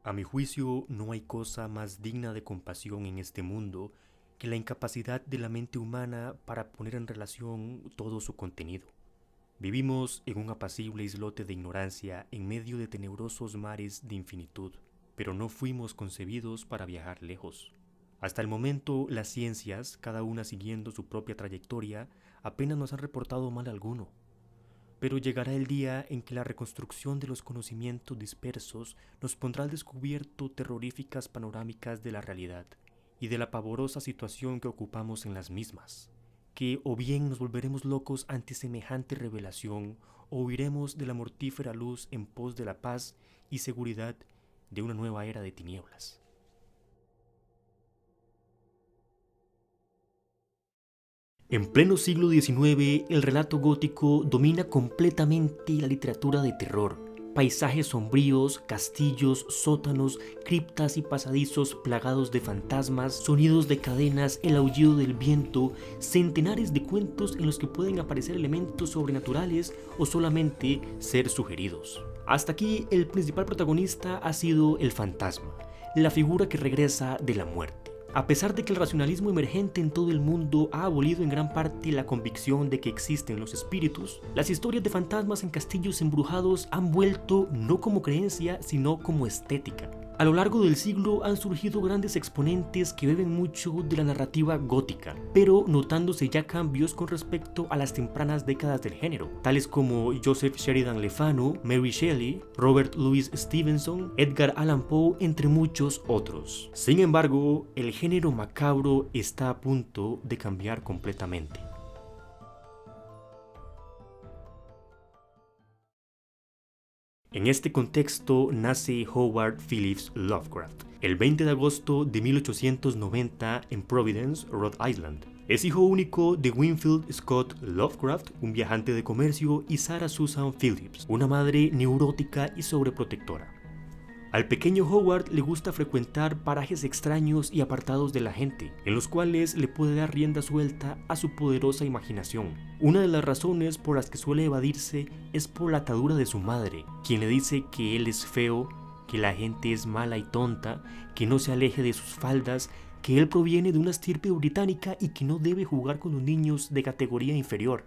A mi juicio, no hay cosa más digna de compasión en este mundo que la incapacidad de la mente humana para poner en relación todo su contenido. Vivimos en un apacible islote de ignorancia en medio de tenebrosos mares de infinitud, pero no fuimos concebidos para viajar lejos. Hasta el momento, las ciencias, cada una siguiendo su propia trayectoria, apenas nos han reportado mal alguno. Pero llegará el día en que la reconstrucción de los conocimientos dispersos nos pondrá al descubierto terroríficas panorámicas de la realidad y de la pavorosa situación que ocupamos en las mismas, que o bien nos volveremos locos ante semejante revelación o huiremos de la mortífera luz en pos de la paz y seguridad de una nueva era de tinieblas. En pleno siglo XIX, el relato gótico domina completamente la literatura de terror. Paisajes sombríos, castillos, sótanos, criptas y pasadizos plagados de fantasmas, sonidos de cadenas, el aullido del viento, centenares de cuentos en los que pueden aparecer elementos sobrenaturales o solamente ser sugeridos. Hasta aquí, el principal protagonista ha sido el fantasma, la figura que regresa de la muerte. A pesar de que el racionalismo emergente en todo el mundo ha abolido en gran parte la convicción de que existen los espíritus, las historias de fantasmas en castillos embrujados han vuelto no como creencia, sino como estética. A lo largo del siglo han surgido grandes exponentes que beben mucho de la narrativa gótica, pero notándose ya cambios con respecto a las tempranas décadas del género, tales como Joseph Sheridan Le Fanu, Mary Shelley, Robert Louis Stevenson, Edgar Allan Poe, entre muchos otros. Sin embargo, el género macabro está a punto de cambiar completamente. En este contexto nace Howard Phillips Lovecraft, el 20 de agosto de 1890 en Providence, Rhode Island. Es hijo único de Winfield Scott Lovecraft, un viajante de comercio, y Sarah Susan Phillips, una madre neurótica y sobreprotectora. Al pequeño Howard le gusta frecuentar parajes extraños y apartados de la gente, en los cuales le puede dar rienda suelta a su poderosa imaginación. Una de las razones por las que suele evadirse es por la atadura de su madre, quien le dice que él es feo, que la gente es mala y tonta, que no se aleje de sus faldas, que él proviene de una estirpe británica y que no debe jugar con los niños de categoría inferior.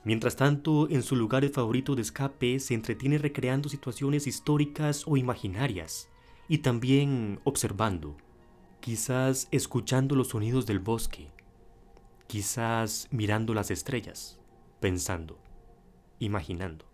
Mientras tanto, en su lugar favorito de escape se entretiene recreando situaciones históricas o imaginarias, y también observando, quizás escuchando los sonidos del bosque, quizás mirando las estrellas, pensando, imaginando.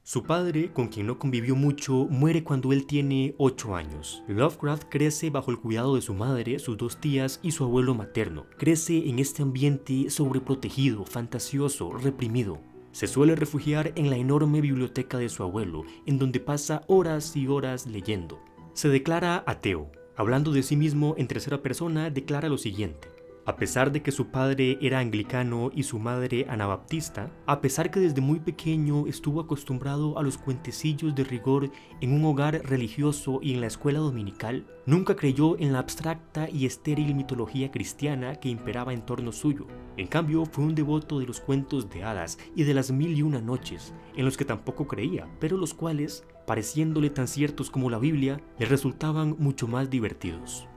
Su padre, con quien no convivió mucho, muere cuando él tiene 8 años. Lovecraft crece bajo el cuidado de su madre, sus 2 tías y su abuelo materno. Crece en este ambiente sobreprotegido, fantasioso, reprimido. Se suele refugiar en la enorme biblioteca de su abuelo, en donde pasa horas y horas leyendo. Se declara ateo. Hablando de sí mismo en tercera persona, declara lo siguiente: a pesar de que su padre era anglicano y su madre anabaptista, a pesar que desde muy pequeño estuvo acostumbrado a los cuentecillos de rigor en un hogar religioso y en la escuela dominical, nunca creyó en la abstracta y estéril mitología cristiana que imperaba en torno suyo. En cambio, fue un devoto de los cuentos de hadas y de las 1001 noches, en los que tampoco creía, pero los cuales, pareciéndole tan ciertos como la Biblia, le resultaban mucho más divertidos.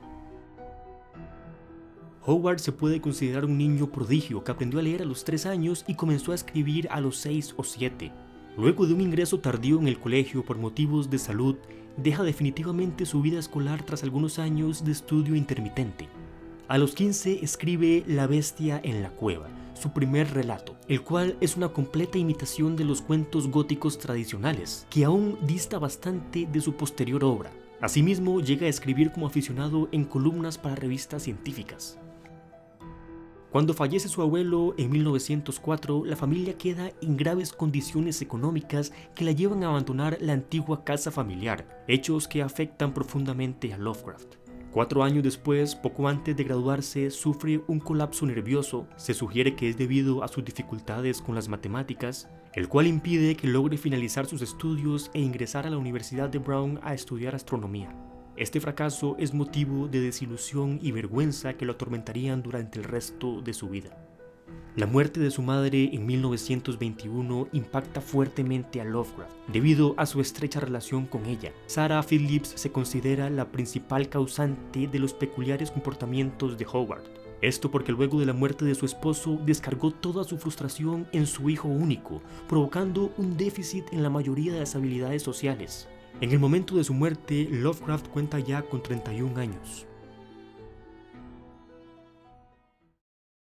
Howard se puede considerar un niño prodigio que aprendió a leer a los 3 años y comenzó a escribir a los 6 o 7. Luego de un ingreso tardío en el colegio por motivos de salud, deja definitivamente su vida escolar tras algunos años de estudio intermitente. A los 15 escribe La bestia en la cueva, su primer relato, el cual es una completa imitación de los cuentos góticos tradicionales, que aún dista bastante de su posterior obra. Asimismo, llega a escribir como aficionado en columnas para revistas científicas. Cuando fallece su abuelo en 1904, la familia queda en graves condiciones económicas que la llevan a abandonar la antigua casa familiar, hechos que afectan profundamente a Lovecraft. 4 años después, poco antes de graduarse, sufre un colapso nervioso. Se sugiere que es debido a sus dificultades con las matemáticas, el cual impide que logre finalizar sus estudios e ingresar a la Universidad de Brown a estudiar astronomía. Este fracaso es motivo de desilusión y vergüenza que lo atormentarían durante el resto de su vida. La muerte de su madre en 1921 impacta fuertemente a Lovecraft, debido a su estrecha relación con ella. Sarah Phillips se considera la principal causante de los peculiares comportamientos de Howard. Esto porque luego de la muerte de su esposo descargó toda su frustración en su hijo único, provocando un déficit en la mayoría de las habilidades sociales. En el momento de su muerte, Lovecraft cuenta ya con 31 años.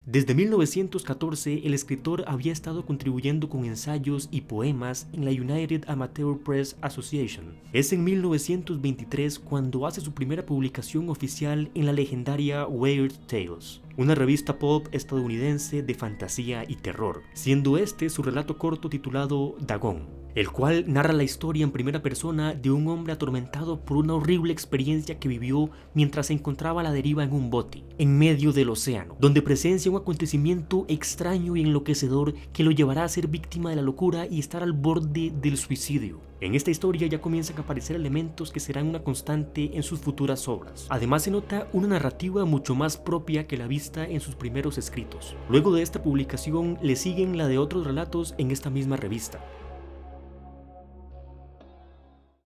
Desde 1914, el escritor había estado contribuyendo con ensayos y poemas en la United Amateur Press Association. Es en 1923 cuando hace su primera publicación oficial en la legendaria Weird Tales, una revista pulp estadounidense de fantasía y terror, siendo este su relato corto titulado Dagon, el cual narra la historia en primera persona de un hombre atormentado por una horrible experiencia que vivió mientras se encontraba a la deriva en un bote, en medio del océano, donde presencia un acontecimiento extraño y enloquecedor que lo llevará a ser víctima de la locura y estar al borde del suicidio. En esta historia ya comienzan a aparecer elementos que serán una constante en sus futuras obras. Además se nota una narrativa mucho más propia que la vista en sus primeros escritos. Luego de esta publicación le siguen la de otros relatos en esta misma revista.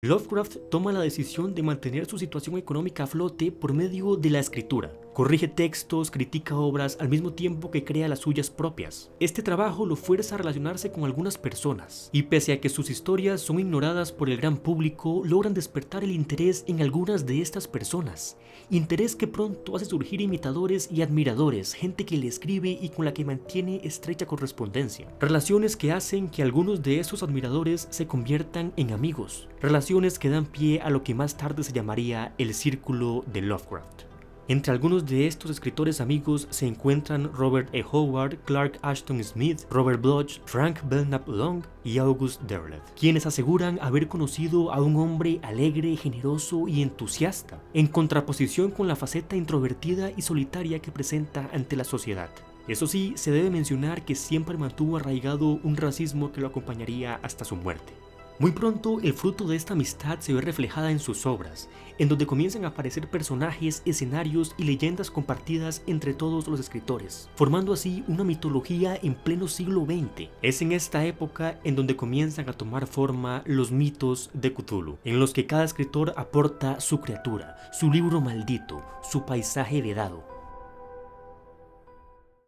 Lovecraft toma la decisión de mantener su situación económica a flote por medio de la escritura. Corrige textos, critica obras, al mismo tiempo que crea las suyas propias. Este trabajo lo fuerza a relacionarse con algunas personas, y pese a que sus historias son ignoradas por el gran público, logran despertar el interés en algunas de estas personas. Interés que pronto hace surgir imitadores y admiradores, gente que le escribe y con la que mantiene estrecha correspondencia. Relaciones que hacen que algunos de esos admiradores se conviertan en amigos. Relaciones que dan pie a lo que más tarde se llamaría el Círculo de Lovecraft. Entre algunos de estos escritores amigos se encuentran Robert E. Howard, Clark Ashton Smith, Robert Bloch, Frank Belknap Long y August Derleth, quienes aseguran haber conocido a un hombre alegre, generoso y entusiasta, en contraposición con la faceta introvertida y solitaria que presenta ante la sociedad. Eso sí, se debe mencionar que siempre mantuvo arraigado un racismo que lo acompañaría hasta su muerte. Muy pronto, el fruto de esta amistad se ve reflejada en sus obras, en donde comienzan a aparecer personajes, escenarios y leyendas compartidas entre todos los escritores, formando así una mitología en pleno siglo XX. Es en esta época en donde comienzan a tomar forma los mitos de Cthulhu, en los que cada escritor aporta su criatura, su libro maldito, su paisaje vedado.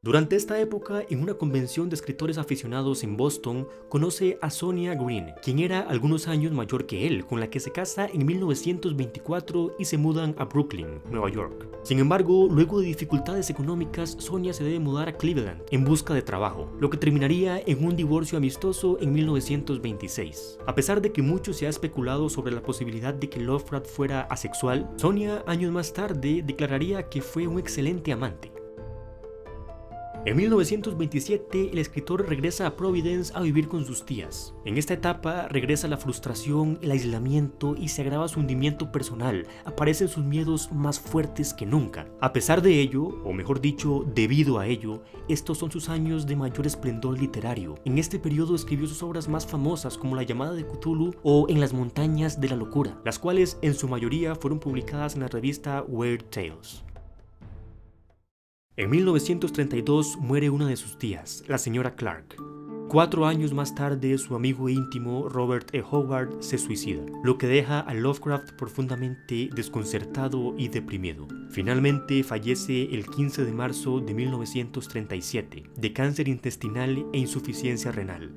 Durante esta época, en una convención de escritores aficionados en Boston, conoce a Sonia Green, quien era algunos años mayor que él, con la que se casa en 1924 y se mudan a Brooklyn, Nueva York. Sin embargo, luego de dificultades económicas, Sonia se debe mudar a Cleveland en busca de trabajo, lo que terminaría en un divorcio amistoso en 1926. A pesar de que mucho se ha especulado sobre la posibilidad de que Lovecraft fuera asexual, Sonia, años más tarde, declararía que fue un excelente amante. En 1927, el escritor regresa a Providence a vivir con sus tías. En esta etapa regresa la frustración, el aislamiento y se agrava su hundimiento personal. Aparecen sus miedos más fuertes que nunca. A pesar de ello, o mejor dicho, debido a ello, estos son sus años de mayor esplendor literario. En este periodo escribió sus obras más famosas como La llamada de Cthulhu o En las montañas de la locura, las cuales en su mayoría fueron publicadas en la revista Weird Tales. En 1932 muere una de sus tías, la señora Clark. 4 años más tarde, su amigo íntimo Robert E. Howard se suicida, lo que deja a Lovecraft profundamente desconcertado y deprimido. Finalmente fallece el 15 de marzo de 1937, de cáncer intestinal e insuficiencia renal.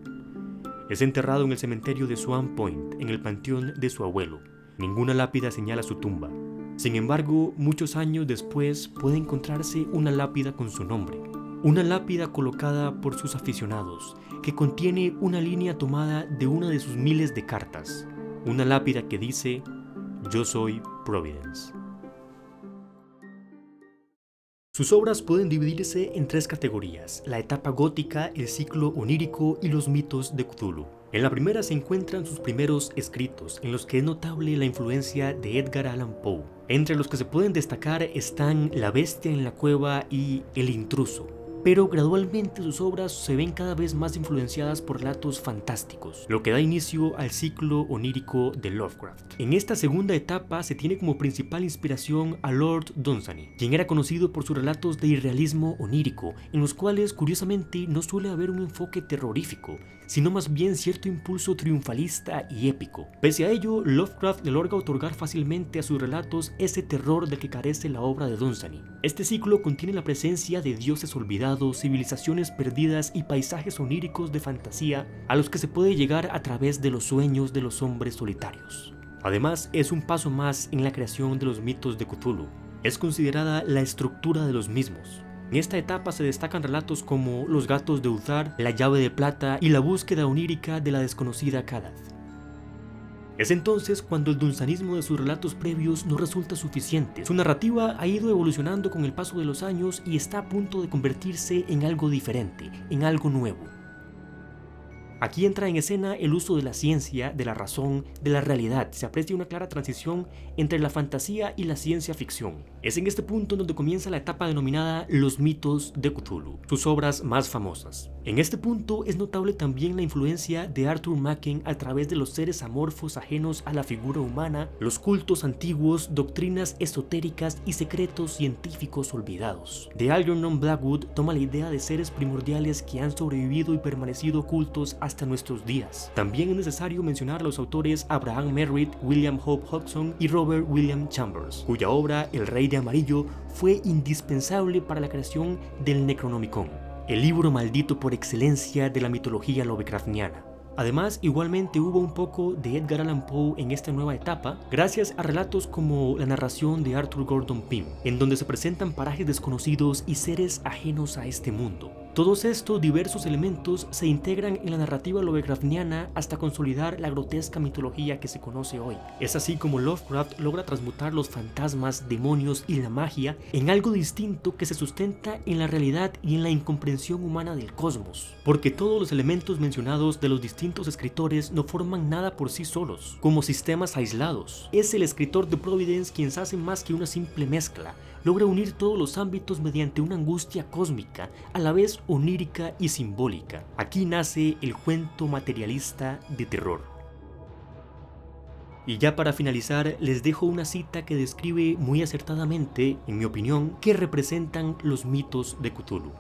Es enterrado en el cementerio de Swan Point, en el panteón de su abuelo. Ninguna lápida señala su tumba. Sin embargo, muchos años después puede encontrarse una lápida con su nombre. Una lápida colocada por sus aficionados, que contiene una línea tomada de una de sus miles de cartas. Una lápida que dice: "Yo soy Providence". Sus obras pueden dividirse en 3 categorías: la etapa gótica, el ciclo onírico y los mitos de Cthulhu. En la primera se encuentran sus primeros escritos, en los que es notable la influencia de Edgar Allan Poe. Entre los que se pueden destacar están La bestia en la cueva y El intruso. pero gradualmente sus obras se ven cada vez más influenciadas por relatos fantásticos, lo que da inicio al ciclo onírico de Lovecraft. En esta segunda etapa se tiene como principal inspiración a Lord Dunsany, quien era conocido por sus relatos de irrealismo onírico, en los cuales curiosamente no suele haber un enfoque terrorífico, sino más bien cierto impulso triunfalista y épico. Pese a ello, Lovecraft le logra otorgar fácilmente a sus relatos ese terror del que carece la obra de Dunsany. Este ciclo contiene la presencia de dioses olvidados, civilizaciones perdidas y paisajes oníricos de fantasía a los que se puede llegar a través de los sueños de los hombres solitarios. Además, es un paso más en la creación de los mitos de Cthulhu. Es considerada la estructura de los mismos. En esta etapa se destacan relatos como Los gatos de Uthar, La llave de plata y la búsqueda onírica de la desconocida Kadath. Es entonces cuando el dunsanismo de sus relatos previos no resulta suficiente. Su narrativa ha ido evolucionando con el paso de los años y está a punto de convertirse en algo diferente, en algo nuevo. Aquí entra en escena el uso de la ciencia, de la razón, de la realidad. Se aprecia una clara transición entre la fantasía y la ciencia ficción. Es en este punto donde comienza la etapa denominada Los mitos de Cthulhu, sus obras más famosas. En este punto es notable también la influencia de Arthur Machen a través de los seres amorfos ajenos a la figura humana, los cultos antiguos, doctrinas esotéricas y secretos científicos olvidados. De Algernon Blackwood toma la idea de seres primordiales que han sobrevivido y permanecido ocultos hasta nuestros días. También es necesario mencionar a los autores Abraham Merritt, William Hope Hodgson y Robert William Chambers, cuya obra El Rey de Amarillo fue indispensable para la creación del Necronomicon, el libro maldito por excelencia de la mitología lovecraftiana. Además, igualmente hubo un poco de Edgar Allan Poe en esta nueva etapa, gracias a relatos como la narración de Arthur Gordon Pym, en donde se presentan parajes desconocidos y seres ajenos a este mundo. Todos estos diversos elementos se integran en la narrativa lovecraftiana hasta consolidar la grotesca mitología que se conoce hoy. Es así como Lovecraft logra transmutar los fantasmas, demonios y la magia en algo distinto que se sustenta en la realidad y en la incomprensión humana del cosmos. Porque todos los elementos mencionados de los distintos escritores no forman nada por sí solos, como sistemas aislados. Es el escritor de Providence quien hace más que una simple mezcla. Logra unir todos los ámbitos mediante una angustia cósmica, a la vez onírica y simbólica. Aquí nace el cuento materialista de terror. Y ya para finalizar, les dejo una cita que describe muy acertadamente, en mi opinión, qué representan los mitos de Cthulhu.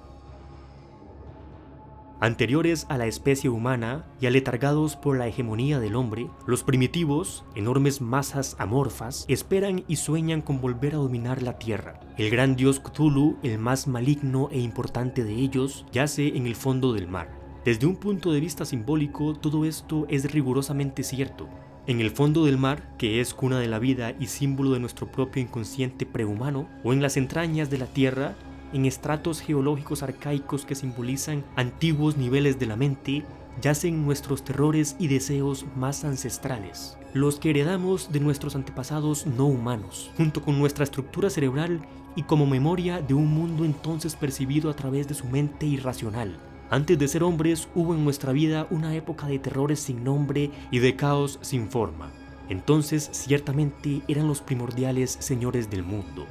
Anteriores a la especie humana y aletargados por la hegemonía del hombre, los primitivos, enormes masas amorfas, esperan y sueñan con volver a dominar la tierra. El gran dios Cthulhu, el más maligno e importante de ellos, yace en el fondo del mar. Desde un punto de vista simbólico, todo esto es rigurosamente cierto. En el fondo del mar, que es cuna de la vida y símbolo de nuestro propio inconsciente prehumano, o en las entrañas de la tierra, en estratos geológicos arcaicos que simbolizan antiguos niveles de la mente, yacen nuestros terrores y deseos más ancestrales, los que heredamos de nuestros antepasados no humanos, junto con nuestra estructura cerebral y como memoria de un mundo entonces percibido a través de su mente irracional. Antes de ser hombres, hubo en nuestra vida una época de terrores sin nombre y de caos sin forma. Entonces, ciertamente, eran los primordiales señores del mundo.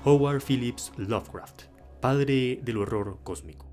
Howard Phillips Lovecraft, padre del horror cósmico.